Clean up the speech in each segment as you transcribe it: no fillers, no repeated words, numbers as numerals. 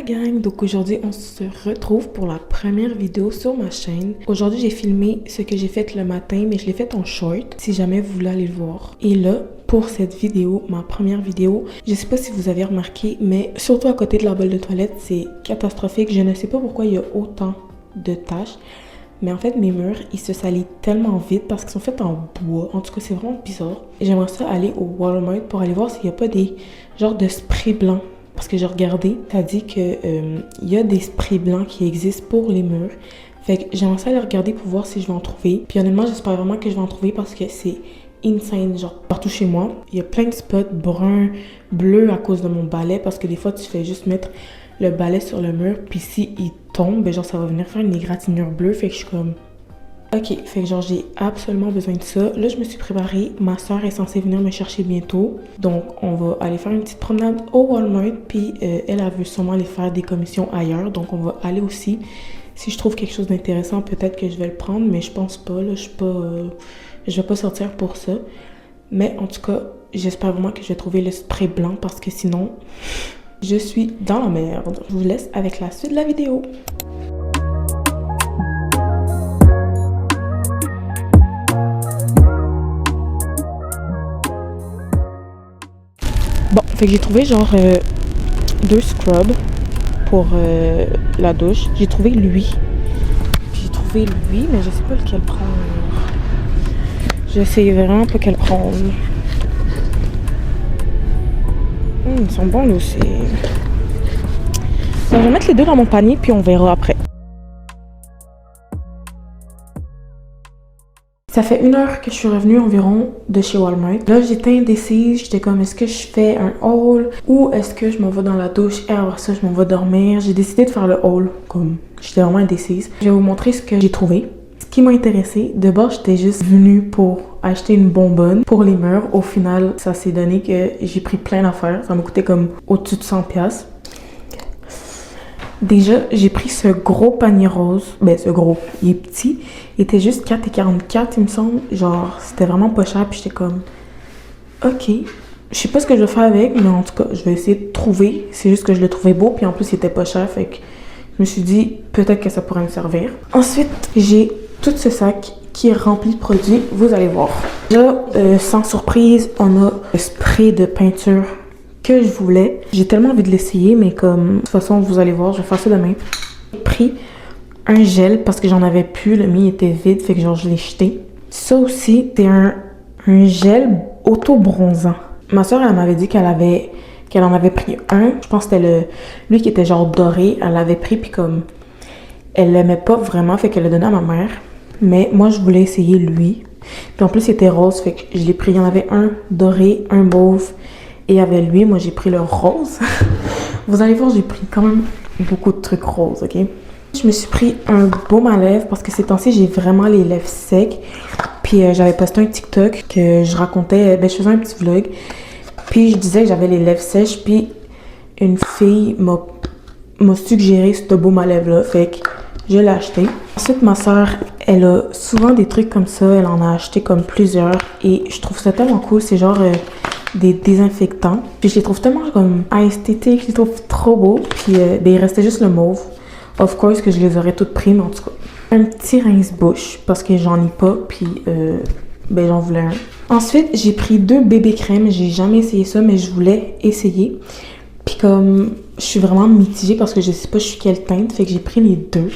la gang! Donc aujourd'hui, on se retrouve pour la première vidéo sur ma chaîne. Aujourd'hui, j'ai filmé ce que j'ai fait le matin, mais je l'ai fait en short, si jamais vous voulez aller le voir. Et là, pour cette vidéo, ma première vidéo, je sais pas si vous avez remarqué, mais surtout à côté de la bolle de toilette, c'est catastrophique. Je ne sais pas pourquoi il y a autant de taches. Mais en fait, mes murs, ils se salissent tellement vite parce qu'ils sont faits en bois. En tout cas, c'est vraiment bizarre. J'aimerais ça aller au Walmart pour aller voir s'il n'y a pas des genres de sprays blancs. Parce que j'ai regardé, ça dit que y a des sprays blancs qui existent pour les murs. Fait que j'aimerais ça aller regarder pour voir si je vais en trouver. Puis honnêtement, j'espère vraiment que je vais en trouver parce que c'est insane. Genre, partout chez moi, il y a plein de spots bruns, bleus à cause de mon balai. Parce que des fois, tu fais juste mettre le balai sur le mur. Puis si il tombe, ben genre, ça va venir faire une égratignure bleue. Fait que je suis comme... Ok, fait que genre j'ai absolument besoin de ça. Là, je me suis préparée. Ma soeur est censée venir me chercher bientôt. Donc, on va aller faire une petite promenade au Walmart. Puis, elle veut sûrement aller faire des commissions ailleurs. Donc, on va aller aussi. Si je trouve quelque chose d'intéressant, peut-être que je vais le prendre. Mais je pense pas. Là, je vais pas sortir pour ça. Mais en tout cas, j'espère vraiment que je vais trouver le spray blanc. Parce que sinon, je suis dans la merde. Je vous laisse avec la suite de la vidéo. Bon, fait que j'ai trouvé genre 2 scrubs pour la douche. J'ai trouvé lui. J'ai trouvé lui, mais je sais pas lequel prendre. Je sais vraiment pas quel prendre. Ils sont bons là aussi. Je vais mettre les deux dans mon panier puis on verra après. Ça fait 1 heure que je suis revenue environ de chez Walmart. Là, j'étais indécise. J'étais comme, est-ce que je fais un haul ou est-ce que je m'en vais dans la douche et après ça, je m'en vais dormir. J'ai décidé de faire le haul, comme j'étais vraiment indécise. Je vais vous montrer ce que j'ai trouvé. Ce qui m'a intéressé, de base, j'étais juste venue pour acheter une bonbonne pour les murs. Au final, ça s'est donné que j'ai pris plein d'affaires. Ça m'a coûté comme au-dessus de 100$. Déjà, j'ai pris ce gros panier rose. Ben, ce gros, il est petit. Il était juste 4,44$, il me semble. Genre, c'était vraiment pas cher. Puis j'étais comme, ok. Je sais pas ce que je vais faire avec, mais en tout cas, je vais essayer de trouver. C'est juste que je le trouvais beau. Puis en plus, il était pas cher. Fait que je me suis dit, peut-être que ça pourrait me servir. Ensuite, j'ai tout ce sac qui est rempli de produits. Vous allez voir. Là, sans surprise, on a le spray de peinture que je voulais. J'ai tellement envie de l'essayer, mais comme, de toute façon, vous allez voir, je vais faire ça demain. J'ai pris un gel parce que j'en avais plus, le mien était vide, fait que genre, je l'ai jeté. Ça aussi, c'est un gel auto-bronzant. Ma soeur, elle m'avait dit qu'elle en avait pris un. Je pense que c'était lui qui était genre doré. Elle l'avait pris, puis comme, elle l'aimait pas vraiment, fait qu'elle l'a donné à ma mère. Mais moi, je voulais essayer lui. Puis en plus, il était rose, fait que je l'ai pris. Il y en avait un doré, un mauve. Et avec lui, moi, j'ai pris le rose. Vous allez voir, j'ai pris quand même beaucoup de trucs roses, ok? Je me suis pris un baume à lèvres parce que ces temps-ci, j'ai vraiment les lèvres secs. Puis j'avais posté un TikTok que je racontais, je faisais un petit vlog. Puis je disais que j'avais les lèvres sèches. Puis une fille m'a suggéré ce baume à lèvres-là. Fait que je l'ai acheté. Ensuite, ma soeur, elle a souvent des trucs comme ça. Elle en a acheté comme plusieurs. Et je trouve ça tellement cool. C'est genre... des désinfectants. Puis je les trouve tellement comme esthétiques, je les trouve trop beaux. Puis il restait juste le mauve. Of course que je les aurais toutes pris, mais en tout cas. Un petit rince-bouche parce que j'en ai pas, puis j'en voulais un. Ensuite, j'ai pris 2 bébés crèmes. J'ai jamais essayé ça, mais je voulais essayer. Puis comme, je suis vraiment mitigée parce que je sais pas je suis quelle teinte, fait que j'ai pris les 2.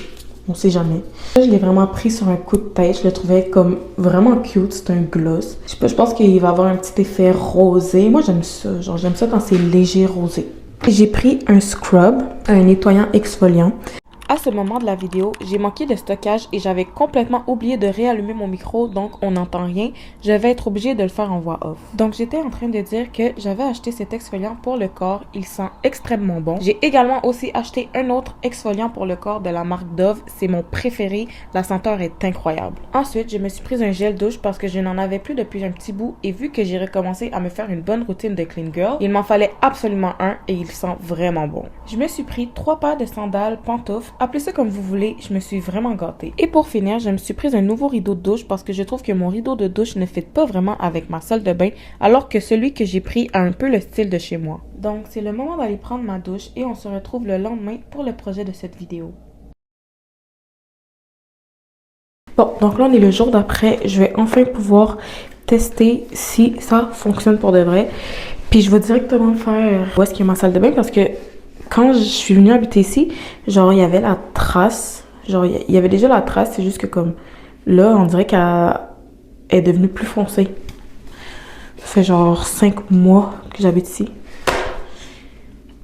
On sait jamais. Je l'ai vraiment pris sur un coup de tête. Je le trouvais comme vraiment cute. C'est un gloss. Je sais pas, je pense qu'il va avoir un petit effet rosé. Moi, j'aime ça. Genre, j'aime ça quand c'est léger rosé. J'ai pris un scrub, un nettoyant exfoliant. À ce moment de la vidéo, j'ai manqué de stockage et j'avais complètement oublié de réallumer mon micro, donc on n'entend rien. Je vais être obligée de le faire en voix off. Donc j'étais en train de dire que j'avais acheté cet exfoliant pour le corps. Il sent extrêmement bon. J'ai également aussi acheté un autre exfoliant pour le corps de la marque Dove. C'est mon préféré. La senteur est incroyable. Ensuite, je me suis prise un gel douche parce que je n'en avais plus depuis un petit bout et vu que j'ai recommencé à me faire une bonne routine de clean girl, il m'en fallait absolument un et il sent vraiment bon. Je me suis pris 3 paires de sandales pantoufles appelez ça comme vous voulez, je me suis vraiment gâtée. Et pour finir, je me suis prise un nouveau rideau de douche parce que je trouve que mon rideau de douche ne fit pas vraiment avec ma salle de bain, alors que celui que j'ai pris a un peu le style de chez moi. Donc c'est le moment d'aller prendre ma douche et on se retrouve le lendemain pour le projet de cette vidéo. Bon, donc là on est le jour d'après, je vais enfin pouvoir tester si ça fonctionne pour de vrai. Puis je vais directement faire où est-ce qu'il y a ma salle de bain parce que quand je suis venue habiter ici, genre il y avait la trace, genre il y avait déjà la trace, c'est juste que comme là on dirait qu'elle est devenue plus foncée. Ça fait genre 5 mois que j'habite ici.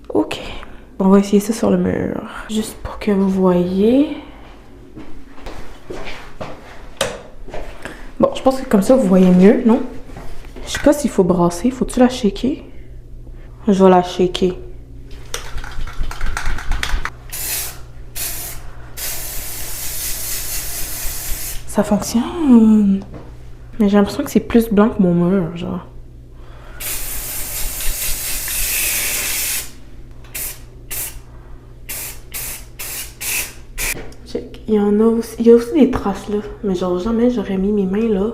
Ok, on va essayer ça sur le mur, juste pour que vous voyez. Bon, je pense que comme ça, vous voyez mieux, non? Je sais pas s'il faut brasser. Faut-tu la shaker? Je vais la shaker. Ça fonctionne. Mais j'ai l'impression que c'est plus blanc que mon mur, genre. Check. Il y a aussi des traces là. Mais genre, jamais j'aurais mis mes mains là.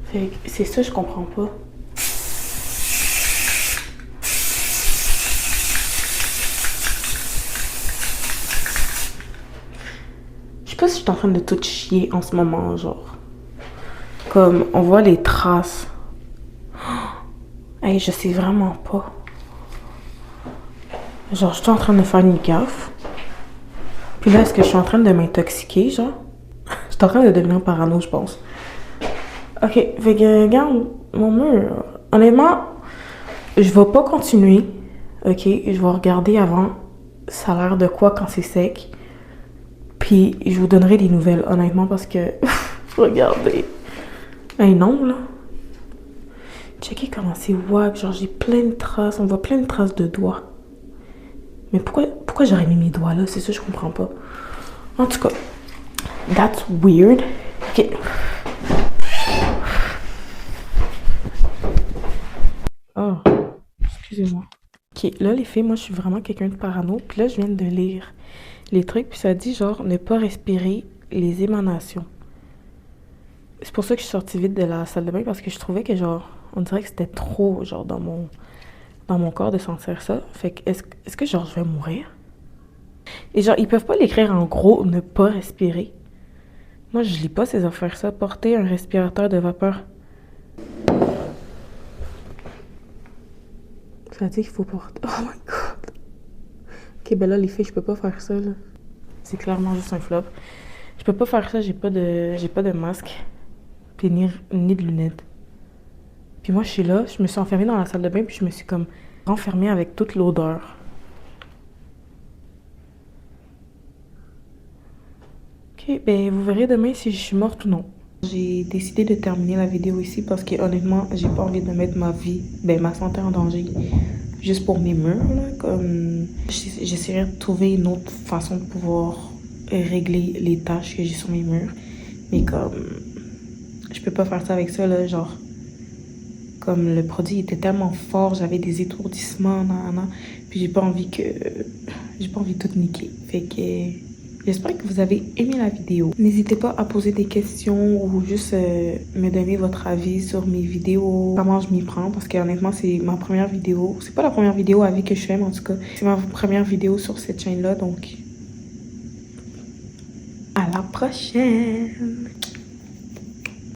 Fait que c'est ça, je comprends pas. Je sais pas si je suis en train de tout chier en ce moment, genre. Comme, on voit les traces. Hey, je sais vraiment pas. Genre, je suis en train de faire une gaffe. Puis là, est-ce que je suis en train de m'intoxiquer, genre? Je suis en train de devenir parano, je pense. Ok, fait que, regarde, mon mur. Honnêtement, je vais pas continuer. Ok, je vais regarder avant. Ça a l'air de quoi quand c'est sec. Puis, je vous donnerai des nouvelles, honnêtement, parce que... Regardez. Hey, non, là. Checkez comment c'est wack. Genre, j'ai plein de traces. On voit plein de traces de doigts. Mais pourquoi j'aurais mis mes doigts là? C'est ça, je comprends pas. En tout cas, that's weird. Ok. Oh, excusez-moi. Ok, là, les filles, moi, je suis vraiment quelqu'un de parano. Puis là, je viens de lire les trucs. Puis ça dit, genre, ne pas respirer les émanations. C'est pour ça que je suis sortie vite de la salle de bain. Parce que je trouvais que, genre, on dirait que c'était trop, genre, dans mon corps de sentir ça. Fait que, est-ce que, genre, je vais mourir? Et genre, ils peuvent pas l'écrire en gros, ne pas respirer. Moi, je lis pas ces affaires, ça. Porter un respirateur de vapeur. Ça dit qu'il faut porter... Oh my god. Ok, ben là, les filles, je peux pas faire ça, là. C'est clairement juste un flop. Je peux pas faire ça, j'ai pas de masque. Puis ni de lunettes. Puis moi, je suis là, je me suis enfermée dans la salle de bain, puis je me suis comme renfermée avec toute l'odeur. Ok, ben vous verrez demain si je suis morte ou non. J'ai décidé de terminer la vidéo ici parce que honnêtement, j'ai pas envie de mettre ma santé en danger juste pour mes murs, là. Comme j'essaierai de trouver une autre façon de pouvoir régler les tâches que j'ai sur mes murs. Mais comme je peux pas faire ça avec ça, là, genre comme le produit était tellement fort, j'avais des étourdissements, puis j'ai pas envie de tout niquer. Fait que j'espère que vous avez aimé la vidéo. N'hésitez pas à poser des questions ou juste me donner votre avis sur mes vidéos, comment je m'y prends, parce que honnêtement, c'est ma première vidéo. C'est pas la première vidéo à vie que je fais, mais en tout cas, c'est ma première vidéo sur cette chaîne-là, donc à la prochaine!